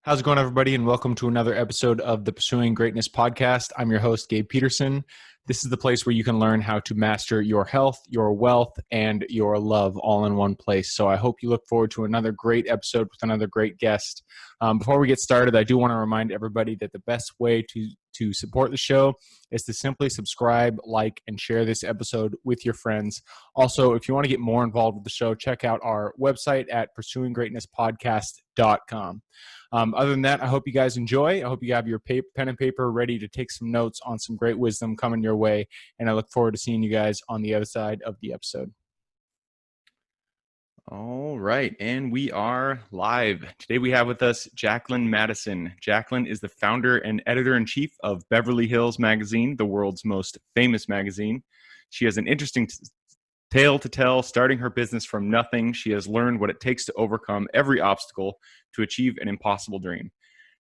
How's it going, everybody? And welcome to another episode of the Pursuing Greatness podcast. I'm your host, Gabe Peterson. This is the place where you can learn how to master your health, your wealth, and your love all in one place. So I hope you look forward to another great episode with another great guest. Before we get started, I do want to remind everybody that the best way to support the show is to simply subscribe, like, and share this episode with your friends. Also, if you want to get more involved with the show, check out our website at pursuinggreatnesspodcast.com. Other than that, I hope you guys enjoy. I hope you have your pen and paper ready to take some notes on some great wisdom coming your way. And I look forward to seeing you guys on the other side of the episode. All right. And we are live. Today we have with us Jacqueline Maddison. Jacqueline is the founder and editor-in-chief of Beverly Hills Magazine, the world's most famous magazine. She has an interesting tale to tell. Starting her business from nothing, she has learned what it takes to overcome every obstacle to achieve an impossible dream.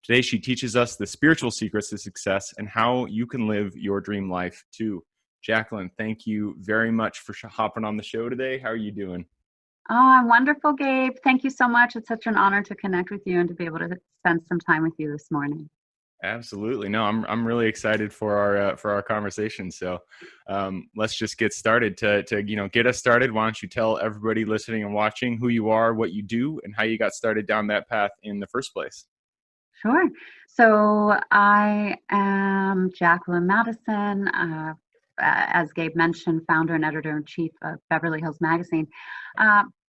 Today, she teaches us the spiritual secrets to success and how you can live your dream life too. Jacqueline, thank you very much for hopping on the show today. How are you doing? Oh, I'm wonderful, Gabe. Thank you so much. It's such an honor to connect with you and to be able to spend some time with you this morning. Absolutely. No, I'm really excited for our conversation. So let's just get started. To get us started, why don't you tell everybody listening and watching who you are, what you do, and how you got started down that path in the first place? Sure. So I am Jacqueline Maddison, as Gabe mentioned, founder and editor-in-chief of Beverly Hills Magazine.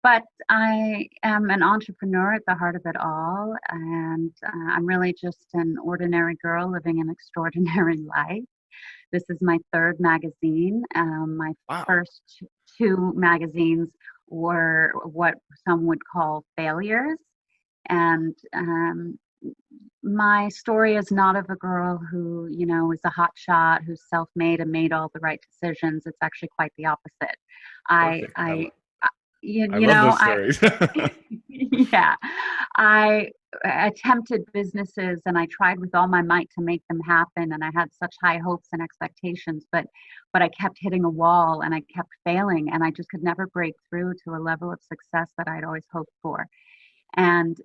But I am an entrepreneur at the heart of it all, and I'm really just an ordinary girl living an extraordinary life. This is my third magazine. My first two magazines were what some would call failures, and my story is not of a girl who, is a hot shot, who's self-made and made all the right decisions. It's actually quite the opposite. I love those stories. Yeah, I attempted businesses and I tried with all my might to make them happen. And I had such high hopes and expectations, but I kept hitting a wall and I kept failing, and I just could never break through to a level of success that I'd always hoped for. And,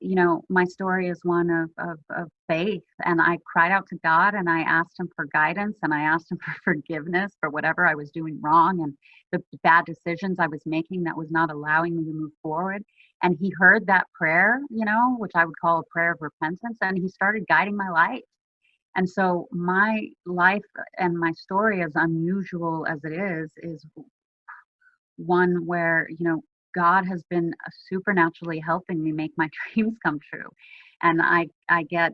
my story is one of faith. And I cried out to God and I asked him for guidance and I asked him for forgiveness for whatever I was doing wrong and the bad decisions I was making that was not allowing me to move forward. And he heard that prayer, which I would call a prayer of repentance, and he started guiding my life. And so my life and my story, as unusual as it is one where, God has been supernaturally helping me make my dreams come true. And I get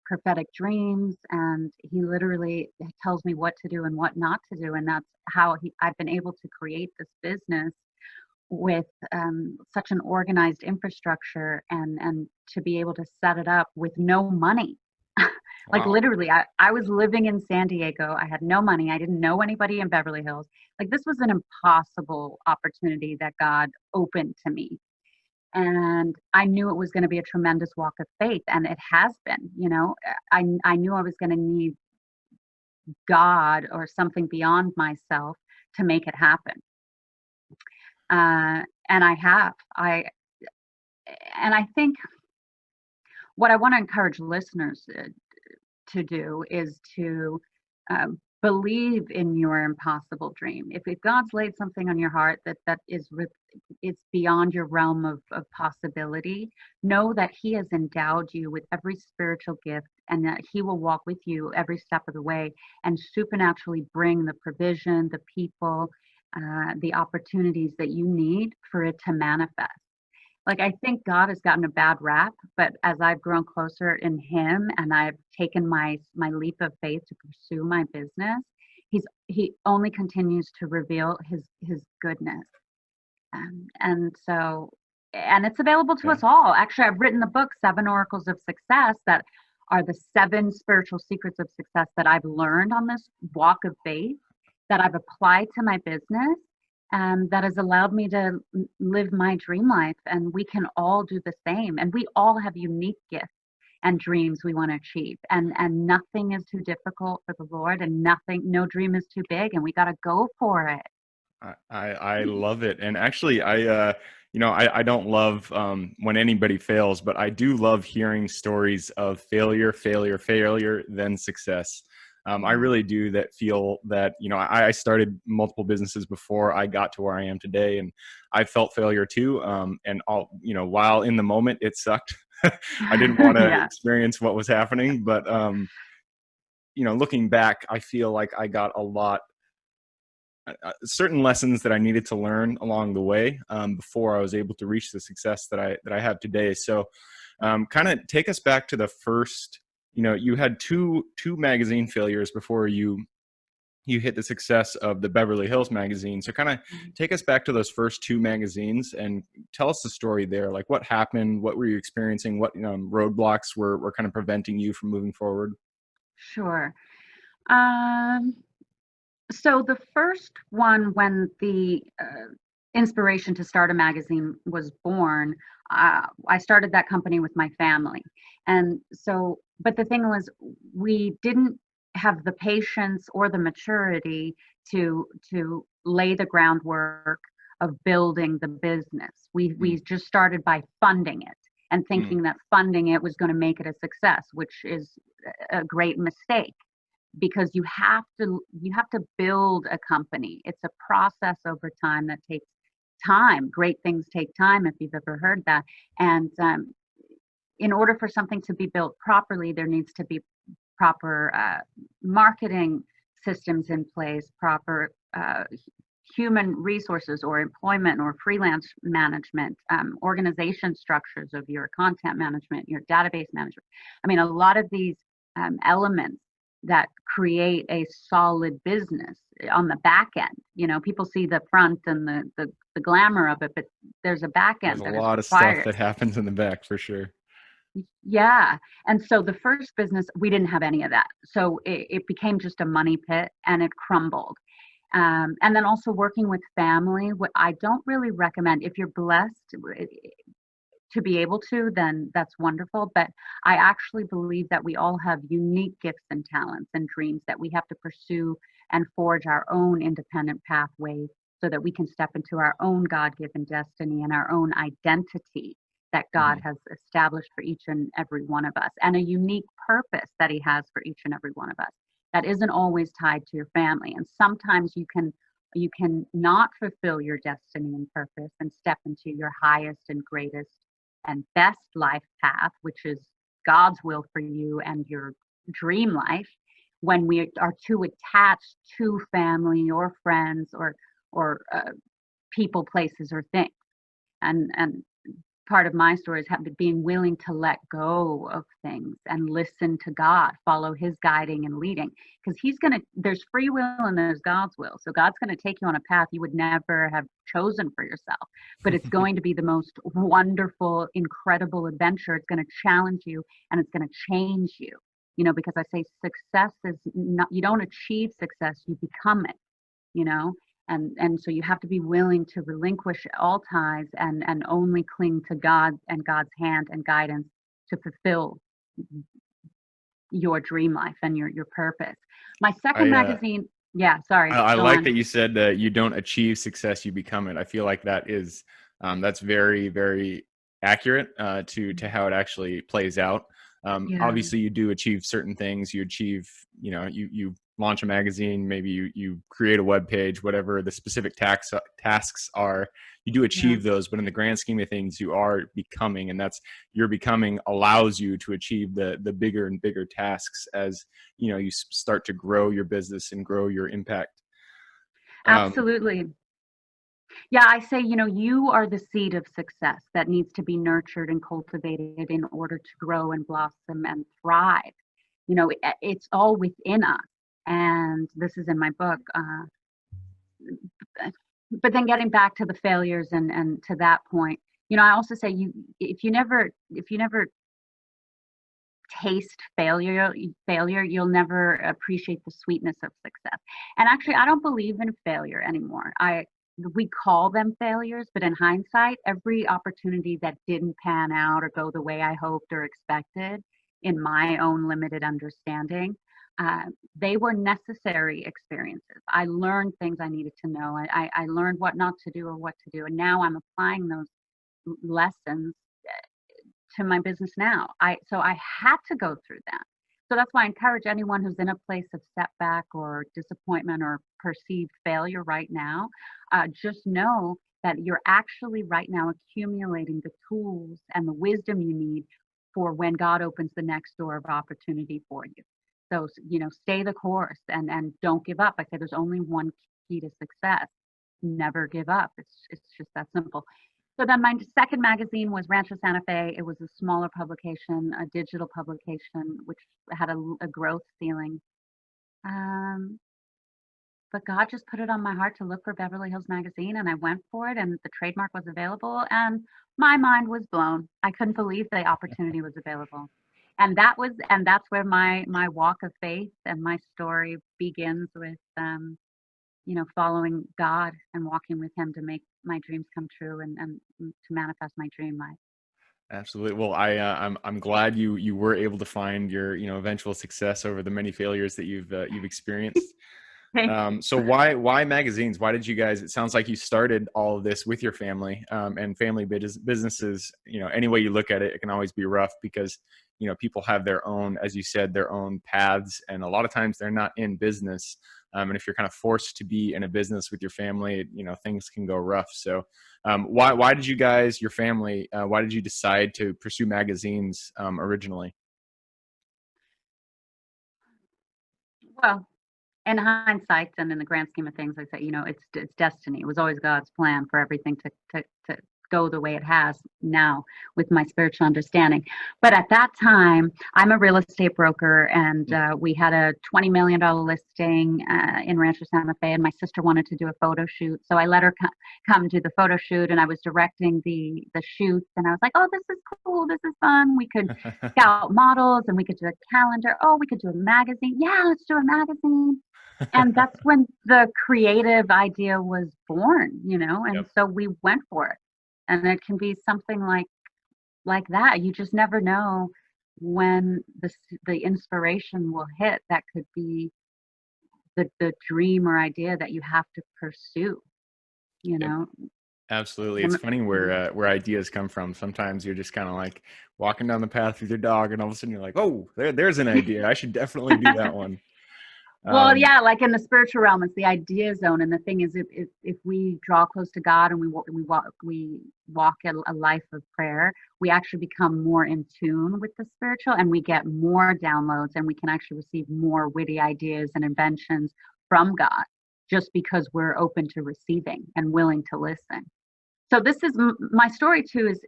prophetic dreams, and he literally tells me what to do and what not to do. And that's how I've been able to create this business with such an organized infrastructure and to be able to set it up with no money. Like literally, I was living in San Diego. I had no money. I didn't know anybody in Beverly Hills. Like, this was an impossible opportunity that God opened to me. And I knew it was going to be a tremendous walk of faith. And it has been, I knew I was going to need God or something beyond myself to make it happen. And I have. And I think what I want to encourage listeners to do is to believe in your impossible dream. If God's laid something on your heart that is it's beyond your realm of possibility, know that he has endowed you with every spiritual gift and that he will walk with you every step of the way and supernaturally bring the provision, the people, the opportunities that you need for it to manifest. Like, I think God has gotten a bad rap, but as I've grown closer in him and I've taken my leap of faith to pursue my business, he only continues to reveal his goodness. And it's available to us all. Actually, I've written the book, 7 Oracles of Success, that are the 7 spiritual secrets of success that I've learned on this walk of faith, that I've applied to my business, and that has allowed me to live my dream life. And we can all do the same. And we all have unique gifts and dreams we want to achieve. And nothing is too difficult for the Lord, and no dream is too big, and we got to go for it. I love it. And actually, I don't love when anybody fails, but I do love hearing stories of failure, failure, failure, then success. I Yeah. really do that feel that, I started multiple businesses before I got to where I am today, and I felt failure too. And while in the moment it sucked, I didn't want to Yeah. experience what was happening. But, looking back, I feel like I got a lot certain lessons that I needed to learn along the way before I was able to reach the success that I have today. So, kind of take us back to the first. You had two magazine failures before you hit the success of the Beverly Hills magazine. So, kind of take us back to those first two magazines and tell us the story there. Like, what happened? What were you experiencing? What roadblocks were kind of preventing you from moving forward? Sure. Um, so the first one, when the inspiration to start a magazine was born, I started that company with my family. And so, but the thing was, we didn't have the patience or the maturity to lay the groundwork of building the business. We Mm, just started by funding it and mm, thinking that funding it was going to make it a success, which is a great mistake, because you have to build a company. It's a process over time that takes time. Great things take time, if you've ever heard that. And in order for something to be built properly, there needs to be proper marketing systems in place, proper human resources or employment or freelance management, organization structures of your content management, your database management. I mean, a lot of these elements that create a solid business on the back end. People see the front and the glamour of it, but there's a back there's end a that is lot of stuff required. that happens in the back for sure. Yeah. And so the first business, we didn't have any of that. So it became just a money pit and it crumbled. And then also working with family, what I don't really recommend, if you're blessed to be able to, then that's wonderful. But I actually believe that we all have unique gifts and talents and dreams that we have to pursue and forge our own independent pathways so that we can step into our own God given destiny and our own identity that God Mhm. has established for each and every one of us, and a unique purpose that He has for each and every one of us that isn't always tied to your family. And sometimes you can not fulfill your destiny and purpose and step into your highest and greatest and best life path, which is God's will for you and your dream life, when we are too attached to family or friends or people, places, or things. And part of my story is being willing to let go of things and listen to God, follow His guiding and leading, because there's free will and there's God's will. So God's going to take you on a path you would never have chosen for yourself, but it's going to be the most wonderful, incredible adventure. It's going to challenge you and it's going to change you. Because I say success is not, you don't achieve success, you become it, you know and so you have to be willing to relinquish all ties and only cling to God and God's hand and guidance to fulfill your dream life and your purpose. My second I magazine, yeah, sorry, I go like on. that you said that you don't achieve success, you become it. I feel like that's very, very accurate to how it actually plays out. Yeah, Obviously, you do achieve certain things. You achieve, you launch a magazine, maybe you create a web page, whatever the specific tasks are. You do yeah. achieve those, but in the grand scheme of things, you are becoming, and that's your becoming allows you to achieve the bigger and bigger tasks as you start to grow your business and grow your impact. Um, Absolutely. Yeah, I say, you are the seed of success that needs to be nurtured and cultivated in order to grow and blossom and thrive. It's all within us. And this is in my book. But then getting back to the failures and to that point, I also say, if you never taste failure, you'll never appreciate the sweetness of success. And actually, I don't believe in failure anymore. We call them failures, but in hindsight, every opportunity that didn't pan out or go the way I hoped or expected, in my own limited understanding, uh, they were necessary experiences. I learned things I needed to know. I learned what not to do or what to do, and now I'm applying those lessons to my business now. So I had to go through that. So that's why I encourage anyone who's in a place of setback or disappointment or perceived failure right now, just know that you're actually right now accumulating the tools and the wisdom you need for when God opens the next door of opportunity for you. So, stay the course and don't give up. I say there's only one key to success. Never give up. It's just that simple. So then my second magazine was Rancho Santa Fe. It was a smaller publication, a digital publication, which had a growth ceiling. Um, but God just put it on my heart to look for Beverly Hills Magazine, and I went for it, and the trademark was available, and my mind was blown. I couldn't believe the opportunity was available. And that's where my walk of faith and my story begins with, following God and walking with Him to make my dreams come true and to manifest my dream life. Absolutely. Well, I'm glad you were able to find your eventual success over the many failures that you've experienced. Thank So why magazines? Why did you guys? It sounds like you started all of this with your family, and family businesses. Any way you look at it, it can always be rough because people have their own, as you said, their own paths, and a lot of times they're not in business. And if you're kind of forced to be in a business with your family, things can go rough. So why did you guys, your family, why did you decide to pursue magazines originally? Well, in hindsight and in the grand scheme of things, I say, it's destiny. It was always God's plan for everything to go the way it has now with my spiritual understanding. But at that time, I'm a real estate broker, and we had a $20 million listing in Rancho Santa Fe, and my sister wanted to do a photo shoot. So I let her come do the photo shoot, and I was directing the shoots, and I was like, oh, this is cool. This is fun. We could scout models, and we could do a calendar. Oh, we could do a magazine. Yeah, let's do a magazine. And that's when the creative idea was born, and Yep. so we went for it. And it can be something like that. You just never know when the inspiration will hit. That could be the dream or idea that you have to pursue, you Yep. know. Absolutely. It's Rem- funny where ideas come from. Sometimes you're just kind of like walking down the path with your dog, and all of a sudden you're like, "Oh, there's an idea. I should definitely do that one." Well, Um, yeah, like in the spiritual realm, it's the idea zone, and the thing is, if we draw close to God and we walk a life of prayer, we actually become more in tune with the spiritual, and we get more downloads, and we can actually receive more witty ideas and inventions from God, just because we're open to receiving and willing to listen. So this is my story too. Is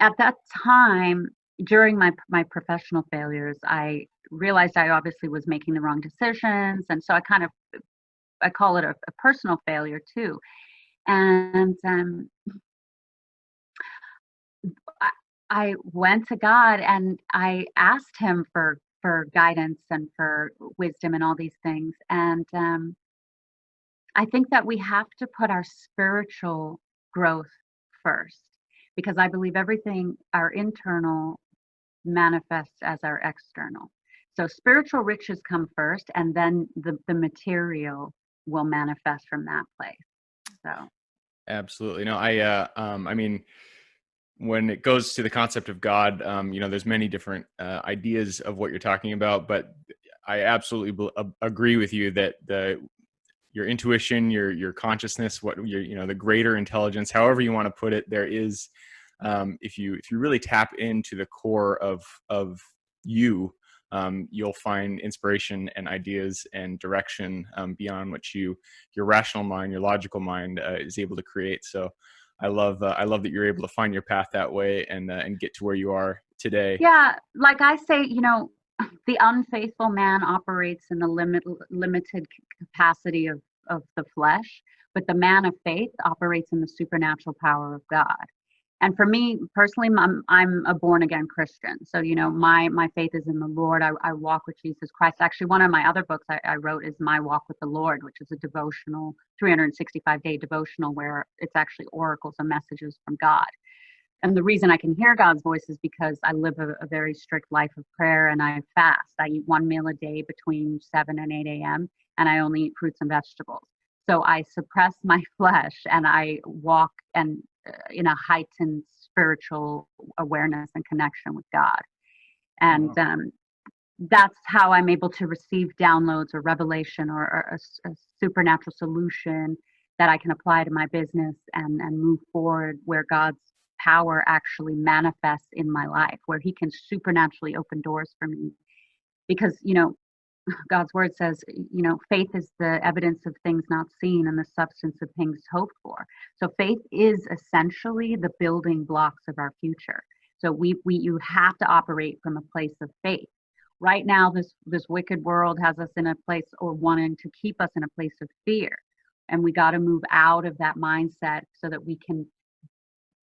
at that time during my professional failures, I realized I obviously was making the wrong decisions, and so I call it a personal failure too. And I, I went to God and I asked Him for guidance and for wisdom and all these things. And I think that we have to put our spiritual growth first, because I believe everything our internal manifests as our external. So spiritual riches come first, and then the material will manifest from that place. So Absolutely. No, I mean, when it goes to the concept of God, there's many different ideas of what you're talking about, but I absolutely agree with you that your intuition, your consciousness, what your the greater intelligence, however you want to put it, there is, if you really tap into the core of you, you'll find inspiration and ideas and direction beyond what your rational mind, your logical mind is able to create. So I love that you're able to find your path that way and get to where you are today. yeah, like I say, the unfaithful man operates in the limited capacity of the flesh, but the man of faith operates in the supernatural power of God. And for me personally, I'm a born again Christian. So, my faith is in the Lord. I walk with Jesus Christ. Actually, one of my other books I wrote is My Walk with the Lord, which is a devotional, 365-day devotional where it's actually oracles and messages from God. And the reason I can hear God's voice is because I live a very strict life of prayer, and I fast. I eat one meal a day between 7 and 8 a.m., and I only eat fruits and vegetables. So I suppress my flesh, and I walk and in a heightened spiritual awareness and connection with God. And Wow. that's how I'm able to receive downloads or revelation or a supernatural solution that I can apply to my business and move forward where God's power actually manifests in my life, where he can supernaturally open doors for me. Because, God's word says, faith is the evidence of things not seen and the substance of things hoped for. So faith is essentially the building blocks of our future. So you have to operate from a place of faith. Right now, this wicked world has us in a place, or wanting to keep us in a place of fear. And we got to move out of that mindset so that we can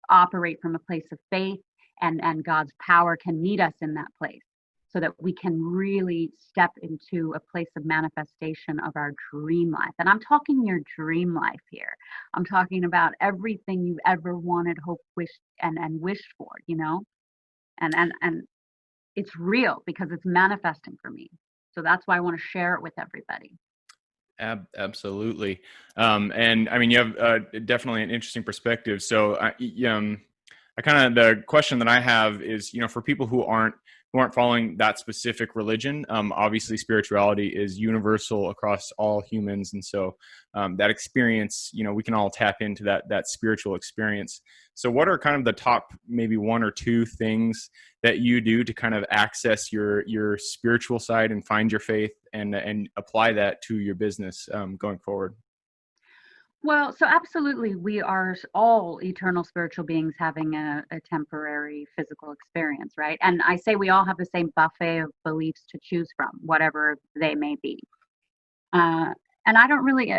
operate from a place of faith, and God's power can meet us in that place, so that we can really step into a place of manifestation of our dream life. And I'm talking your dream life here. I'm talking about everything you've ever wanted, hoped, wished, and wished for, and it's real because it's manifesting for me. So that's why I want to share it with everybody. Absolutely. And I mean, you have definitely an interesting perspective. So I kind of, the question that I have is, for people who aren't following that specific religion, obviously spirituality is universal across all humans. And so that experience, we can all tap into that spiritual experience. So what are kind of the top, maybe one or two things that you do to kind of access your spiritual side and find your faith and apply that to your business going forward? Well, so absolutely, we are all eternal spiritual beings having a temporary physical experience, right? And I say we all have the same buffet of beliefs to choose from, whatever they may be. And I don't really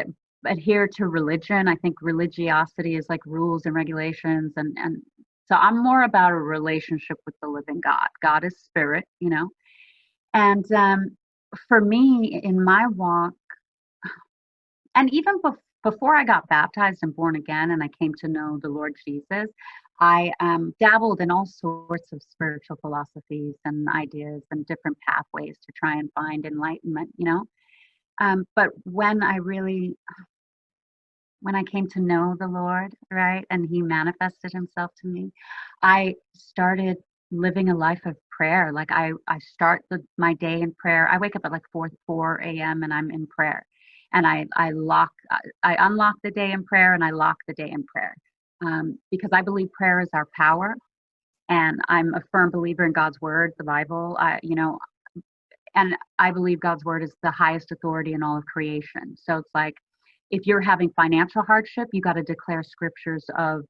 adhere to religion. I think religiosity is like rules and regulations, and so I'm more about a relationship with the living God. God is spirit, and for me in my walk, and even before I got baptized and born again and I came to know the Lord Jesus, I dabbled in all sorts of spiritual philosophies and ideas and different pathways to try and find enlightenment. But when I came to know the Lord, right, and he manifested himself to me, I started living a life of prayer. Like I start my day in prayer. I wake up at like 4 a.m. and I'm in prayer. And I unlock the day in prayer, and I lock the day in prayer, because I believe prayer is our power, and I'm a firm believer in God's word, the Bible. And I believe God's word is the highest authority in all of creation. So it's like, if you're having financial hardship, you got to declare scriptures of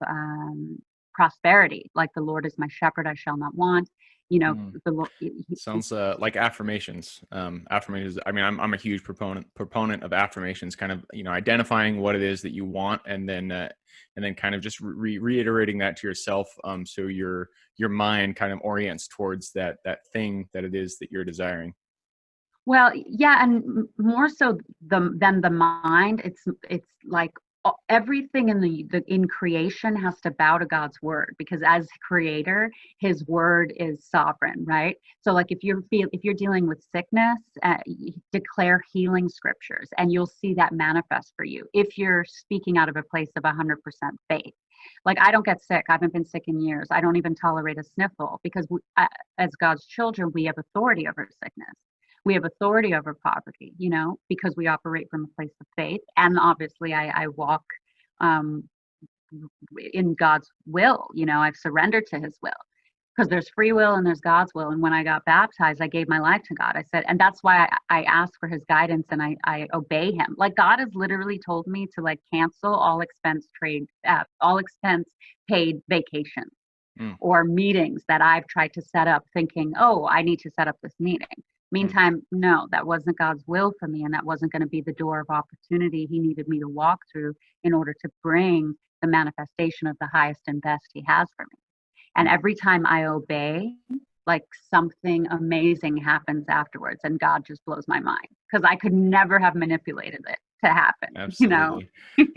prosperity, like the Lord is my shepherd, I shall not want. Mm. The Lord. Sounds like affirmations. Affirmations. I mean, I'm a huge proponent of affirmations. Kind of, identifying what it is that you want, and then kind of just reiterating that to yourself. So your mind kind of orients towards that thing that it is that you're desiring. Well, yeah, and more so than the mind, it's like everything in creation has to bow to God's word, because as creator, his word is sovereign, right? So like if you're dealing with sickness, declare healing scriptures, and you'll see that manifest for you if you're speaking out of a place of 100% faith. Like I don't get sick. I haven't been sick in years. I don't even tolerate a sniffle, because as God's children, we have authority over sickness. We have authority over poverty, because we operate from a place of faith. And obviously I walk in God's will. I've surrendered to his will, because there's free will and there's God's will. And when I got baptized, I gave my life to God. I said, and that's why I ask for his guidance, and I obey him. Like God has literally told me to like cancel all expense paid vacations. Mm. Or meetings that I've tried to set up thinking, oh, I need to set up this meeting. Meantime, no, that wasn't God's will for me, and that wasn't going to be the door of opportunity he needed me to walk through in order to bring the manifestation of the highest and best he has for me. And every time I obey, like something amazing happens afterwards, and God just blows my mind, because I could never have manipulated it to happen, you know?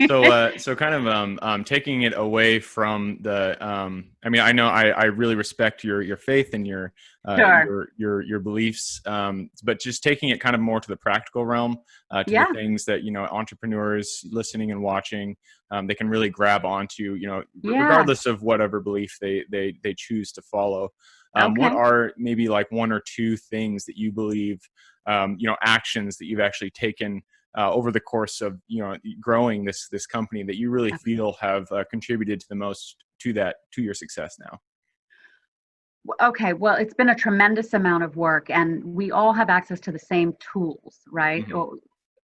Absolutely. So kind of taking it away from the I mean, I know I really respect your faith and Sure. your beliefs, but just taking it kind of more to the practical realm, to the Yeah. things that, you know, entrepreneurs listening and watching, they can really grab onto, you know, Yeah. regardless of whatever belief they choose to follow. What Okay. are maybe like one or two things that you believe, you know, actions that you've actually taken over the course of, you know, growing this company that you really feel have contributed to the most to your success now? Okay, well, it's been a tremendous amount of work, and we all have access to the same tools, right? Hmm. Well,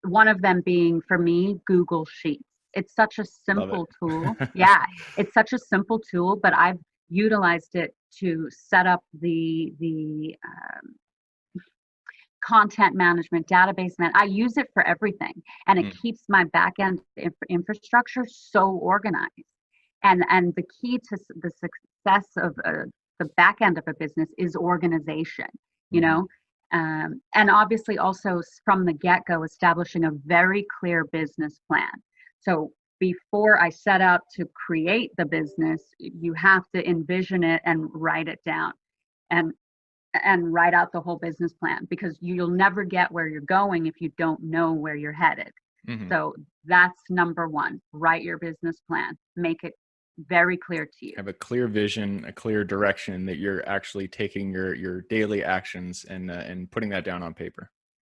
one of them being, for me, Google Sheets. It's such a Love it. simple tool. Yeah, it's such a simple tool, but I've utilized it to set up the content management, database man. I use it for everything, and it Mm, keeps my back end infrastructure so organized. And the key to the success of the back end of a business is organization, you mhm, know. And obviously also from the get-go establishing a very clear business plan. So before I set out to create the business, you have to envision it and write it down, and write out the whole business plan, because you'll never get where you're going if you don't know where you're headed. mhm. So that's number one. Write your business plan, make it very clear to you. Have a clear vision, a clear direction that you're actually taking your daily actions and putting that down on paper.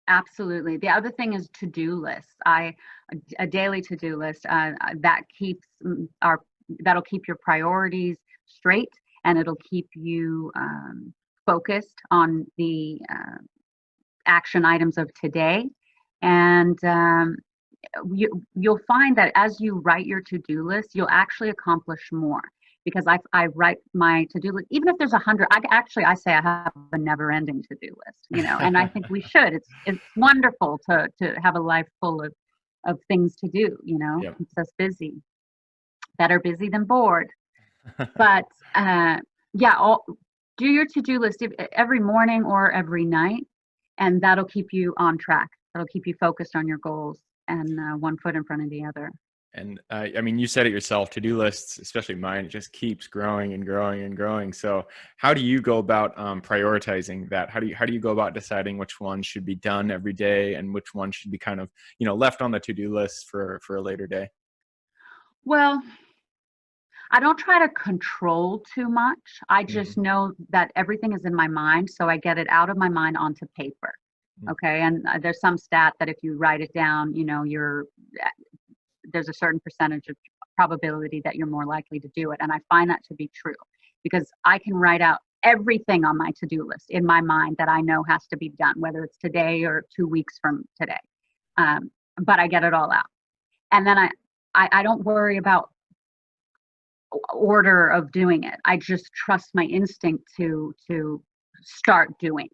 Absolutely. The other thing is to-do lists. A daily to-do list that keeps our that'll keep your priorities straight, and it'll keep you focused on the action items of today. And you'll find that as you write your to-do list, you'll actually accomplish more, because I write my to-do list, even if there's 100. I say I have a never-ending to-do list, you know, and I think we should. It's wonderful to have a life full of things to do, you know, Yep. keeps us busy. Better busy than bored. But yeah, do your to-do list every morning or every night, and that'll keep you on track. That'll keep you focused on your goals, and one foot in front of the other. And I mean, you said it yourself, to-do lists, especially mine, it just keeps growing and growing and growing. So how do you go about prioritizing that? How do you go about deciding which one should be done every day and which one should be kind of, you know, left on the to-do list for a later day? Well, I don't try to control too much. I just Hmm. know that everything is in my mind, so I get it out of my mind onto paper. Okay, and there's some stat that if you write it down, you know, there's a certain percentage of probability that you're more likely to do it. And I find that to be true, because I can write out everything on my to-do list in my mind that I know has to be done, whether it's today or 2 weeks from today. Um, but I get it all out. And then I don't worry about order of doing it. I just trust my instinct to start doing,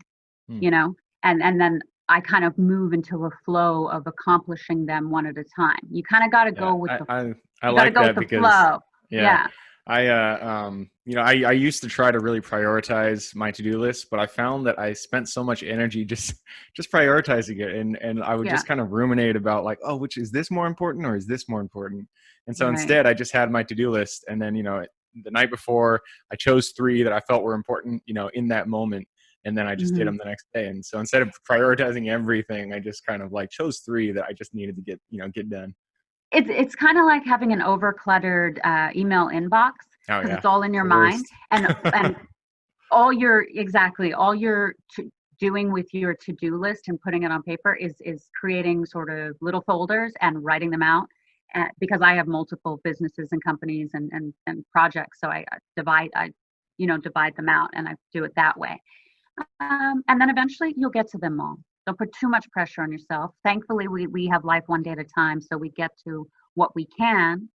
Mm. you know, and then I kind of move into a flow of accomplishing them one at a time. You kind of got to Yeah, go with the I you got to like go with that the because, flow. yeah, Yeah. you know, I used to try to really prioritize my to-do list, but I found that I spent so much energy just prioritizing it, and I would Yeah. just kind of ruminate about like, oh, which is this more important or is this more important? And so Right. instead, I just had my to-do list, and then, you know, the night before, I chose three that I felt were important, you know, in that moment, and then I just did Hmm. them the next day. And so instead of prioritizing everything, I just kind of like chose three that I just needed to get done. It's kind of like having an over cluttered email inbox, Oh because yeah, it's all in it's your the mind, worst. and all you're doing with your to-do list and putting it on paper is creating sort of little folders and writing them out. Because I have multiple businesses and companies and projects, so I divide them out, and I do it that way. And then eventually you'll get to them all. Don't put too much pressure on yourself. Thankfully, we have life one day at a time, so we get to what we can,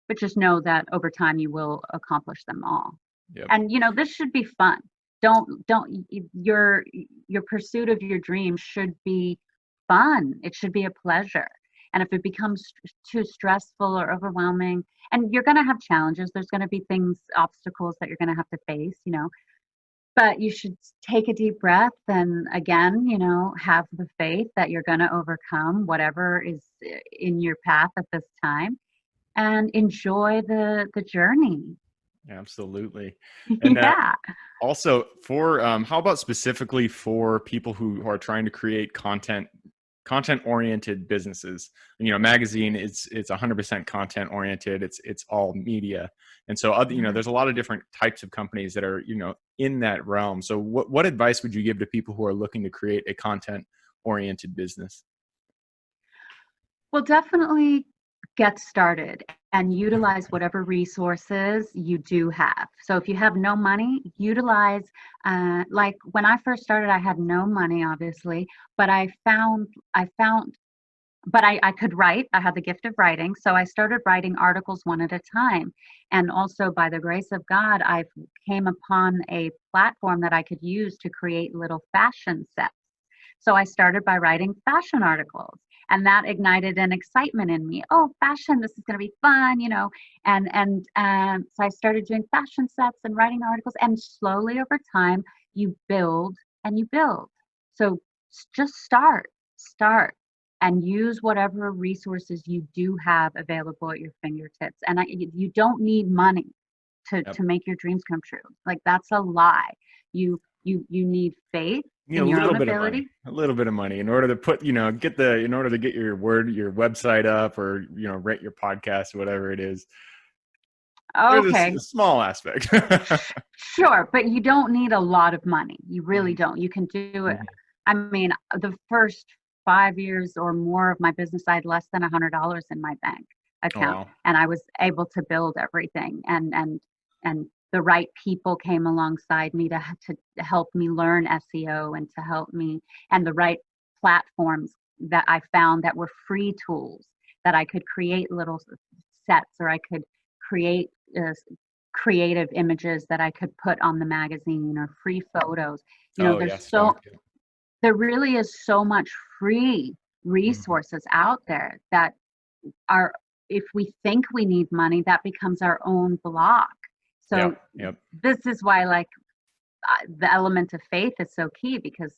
but just know that over time you will accomplish them all. Yep. And this should be fun. Don't your pursuit of your dream should be fun. It should be a pleasure. And if it becomes too stressful or overwhelming, and you're going to have challenges, there's going to be things, obstacles that you're going to have to face, but you should take a deep breath and again, have the faith that you're going to overcome whatever is in your path at this time and enjoy the journey. Absolutely. And Yeah. also for how about specifically for people who are trying to create content oriented businesses? Magazine, it's 100% content oriented. It's all media. And so there's a lot of different types of companies that are, in that realm. So what advice would you give to people who are looking to create a content oriented business? Well, definitely get started and utilize whatever resources you do have. So if you have no money, utilize, like when I first started, I had no money, obviously, but I could write. I had the gift of writing. So I started writing articles one at a time. And also by the grace of God, I came upon a platform that I could use to create little fashion sets. So I started by writing fashion articles, and that ignited an excitement in me. Oh, fashion, this is going to be fun, so I started doing fashion sets and writing articles, and slowly over time, you build and you build. So just start, and use whatever resources you do have available at your fingertips. And you don't need money Yep. to make your dreams come true. Like that's a lie. You need faith A in your little own bit of money, ability. in order to put, in order to get your website up, or, rent your podcast, whatever it is. There's Okay, a small aspect. sure, but you don't need a lot of money. You really Mhm, don't. You can do it. mhm. I mean, the first 5 years or more of my business, I had less than $100 in my bank Oh, account, wow. and I was able to build everything. And the right people came alongside me to help me learn SEO and to help me, and the right platforms that I found that were free tools that I could create little sets, or I could create creative images that I could put on the magazine, or free photos. Oh, yeah, There's so stock. there really is so much free Mhm. resources out there that are, if we think we need money, that becomes our own block. So Yep, yep. this is why, like, the element of faith is so key, because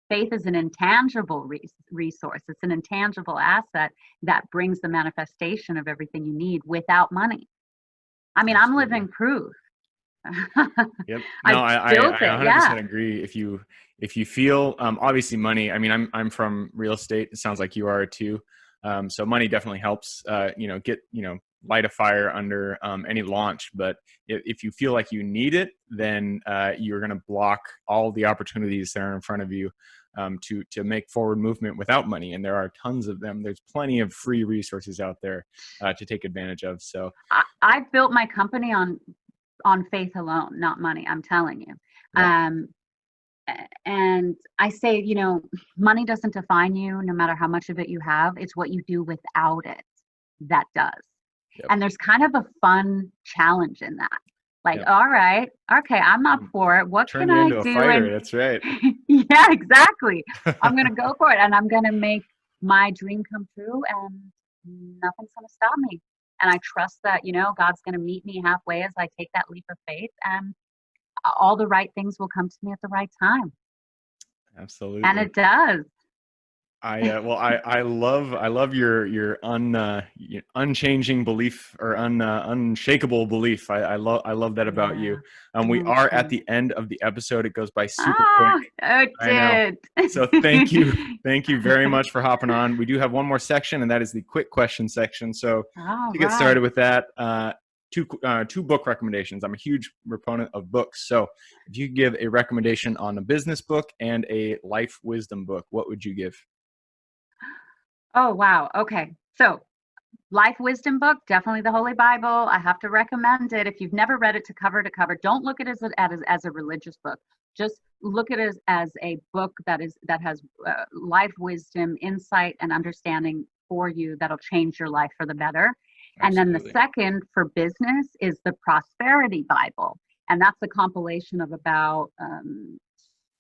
faith is an intangible resource. It's an intangible asset that brings the manifestation of everything you need without money. I mean, I'm Absolutely. living proof. Yep. No, I built I it. Yeah. 100% agree. If you feel, obviously money, I mean, I'm from real estate. It sounds like you are too. So money definitely helps, light a fire under any launch. But if you feel like you need it, then you're going to block all the opportunities that are in front of you, to make forward movement without money. And there are tons of them. There's plenty of free resources out there to take advantage of. So, I've built my company on faith alone, not money. I'm telling you. yep. Um, and I say, money doesn't define you, no matter how much of it you have. It's what you do without it that does. Yep. And there's kind of a fun challenge in that. Like, Yep. all right, okay, I'm up for it. What Turn can you I into a do? fighter. And That's right. yeah, exactly. I'm going to go for it, and I'm going to make my dream come true, and nothing's going to stop me. And I trust that, God's going to meet me halfway as I take that leap of faith, and all the right things will come to me at the right time. And Absolutely. it does. I love your unchanging belief, or unshakable belief. I love that about you. Yeah. We Oh, are at thanks. the end of the episode. It goes by super quick. Ah, it I know. did. So thank you very much for hopping on. We do have one more section, and that is the quick question section. So All to get started right. with that, two book recommendations. I'm a huge proponent of books. So if you could give a recommendation on a business book and a life wisdom book, what would you give? Oh, wow. Okay. So, life wisdom book, definitely the Holy Bible. I have to recommend it. If you've never read it to cover, don't look at it as a religious book. Just look at it as a book that has life wisdom, insight, and understanding for you that'll change your life for the better. And then the Absolutely. second for business is the Prosperity Bible, and that's a compilation of about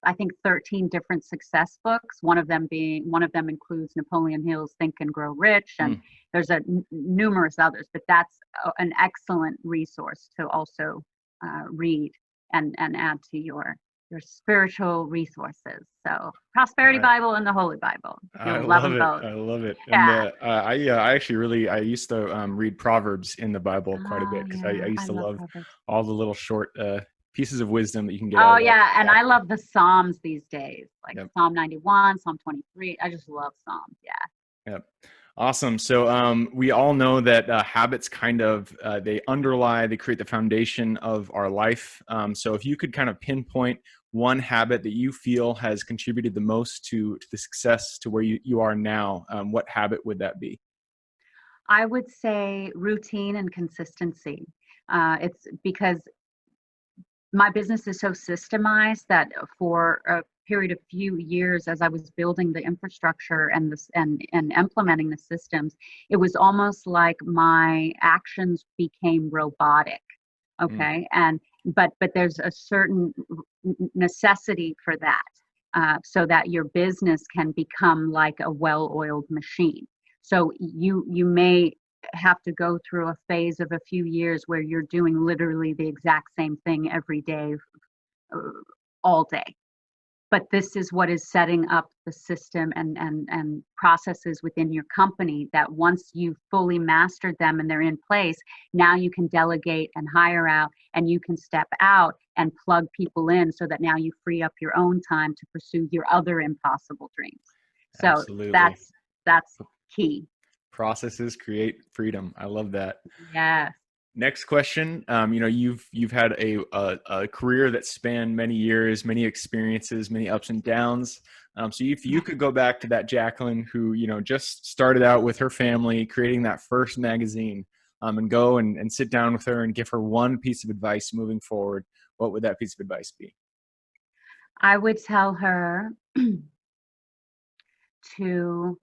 I think 13 different success books. One of them includes Napoleon Hill's Think and Grow Rich, and Mm, there's numerous others. But that's an excellent resource to also read and add to your your spiritual resources. So All Prosperity right. Bible and the Holy Bible. I You'll love love them it. both. I love it. And Yeah. I actually really, I used to read Proverbs in the Bible quite a Oh bit because I yeah, I used to love love Proverbs. all the little short pieces of wisdom that you can get out Oh of that yeah, and I chapter. love the Psalms these days, like Yep. Psalm 91, Psalm 23. I just love Psalms. Yeah. Yep. Awesome. So we all know that habits kind of they create the foundation of our life. So if you could kind of pinpoint one habit that you feel has contributed the most to the success to where you are now, what habit would that be? I would say routine and consistency. It's because my business is so systemized that for a period of few years as I was building the infrastructure and this and implementing the systems, it was almost like my actions became robotic. Mm, Okay. And but there's a certain necessity for that, so that your business can become like a well-oiled machine. So you may have to go through a phase of a few years where you're doing literally the exact same thing every day, uh, all day. But this is what is setting up the system and processes within your company that once you've fully mastered them and they're in place, now you can delegate and hire out, and you can step out and plug people in so that now you free up your own time to pursue your other impossible dreams. So absolutely. that's key. Processes create freedom. I love that. Yes. Next question. You've had a career that spanned many years, many experiences, many ups and downs. So if you could go back to that Jacqueline who just started out with her family creating that first magazine, and go and sit down with her and give her one piece of advice moving forward, what would that piece of advice be? I would tell her to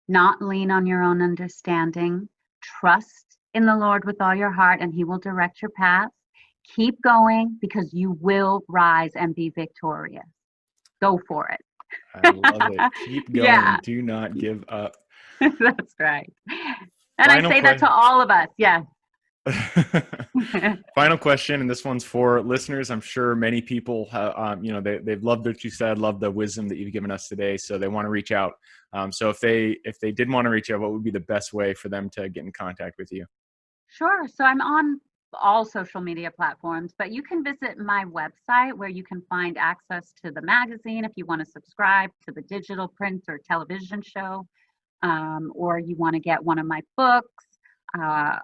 not lean on your own understanding. Trust in the Lord with all your heart, and He will direct your path. Keep going because you will rise and be victorious. Go for I love it. it. Keep going. Yeah, Do not give up. that's right. And I Final say that to question. all of us. Yes. Final question, and this one's for listeners. I'm sure many people, they've loved what you said, loved the wisdom that you've given us today, so they want to reach out. So if they did want to reach out, what would be the best way for them to get in contact with you? Sure. So I'm on all social media platforms, but you can visit my website where you can find access to the magazine if you want to subscribe to the digital print or television show, or you want to get one of my books, uh,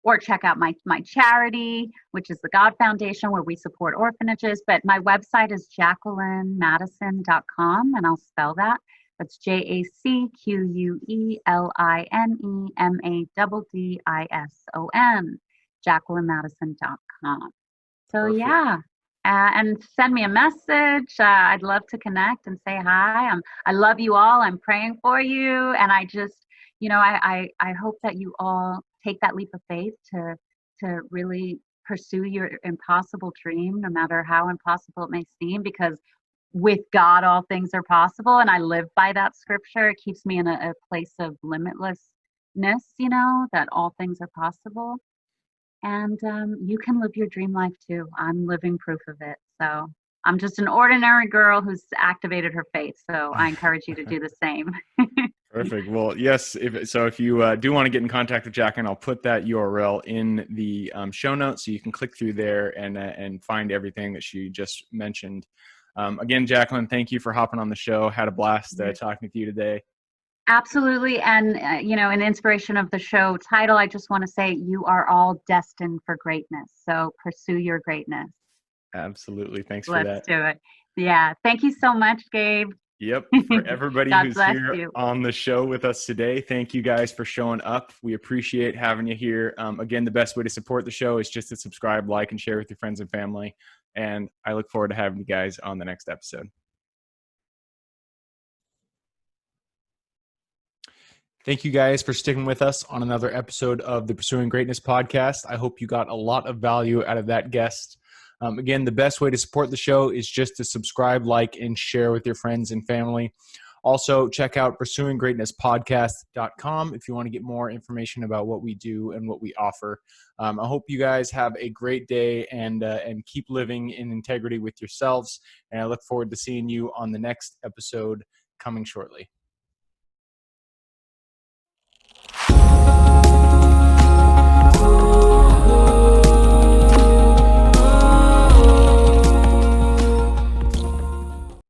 or check out my charity, which is the God Foundation, where we support orphanages. But my website is jacquelinemadison.com, and I'll spell that. That's JacquelineMaddison, JacquelineMadison.com. So Perfect. yeah, and send me a message. I'd love to connect and say hi. I love you all. I'm praying for you, and I just, I hope that you all take that leap of faith to really pursue your impossible dream, no matter how impossible it may seem, because with God, all things are possible. And I live by that scripture. It keeps me in a place of limitlessness, that all things are possible. And you can live your dream life too. I'm living proof of it. So I'm just an ordinary girl who's activated her faith. So I encourage you to do the same. Perfect. Well, yes. If you do want to get in contact with Jacqueline, I'll put that URL in the show notes, so you can click through there and find everything that she just mentioned. Again, Jacqueline, thank you for hopping on the show. Had a blast talking with you today. Absolutely. And, in inspiration of the show title, I just want to say you are all destined for greatness. So pursue your greatness. Absolutely. Thanks for Let's that. do it. Yeah. Thank you so much, Gabe. Yep. For everybody God who's bless here you. on the show with us today, thank you guys for showing up. We appreciate having you here. Again, the best way to support the show is just to subscribe, like, and share with your friends and family. And I look forward to having you guys on the next episode. Thank you guys for sticking with us on another episode of the Pursuing Greatness podcast. I hope you got a lot of value out of that guest. Again, the best way to support the show is just to subscribe, like, and share with your friends and family. Also, check out pursuinggreatnesspodcast.com if you want to get more information about what we do and what we offer. I hope you guys have a great day and keep living in integrity with yourselves. And I look forward to seeing you on the next episode coming shortly.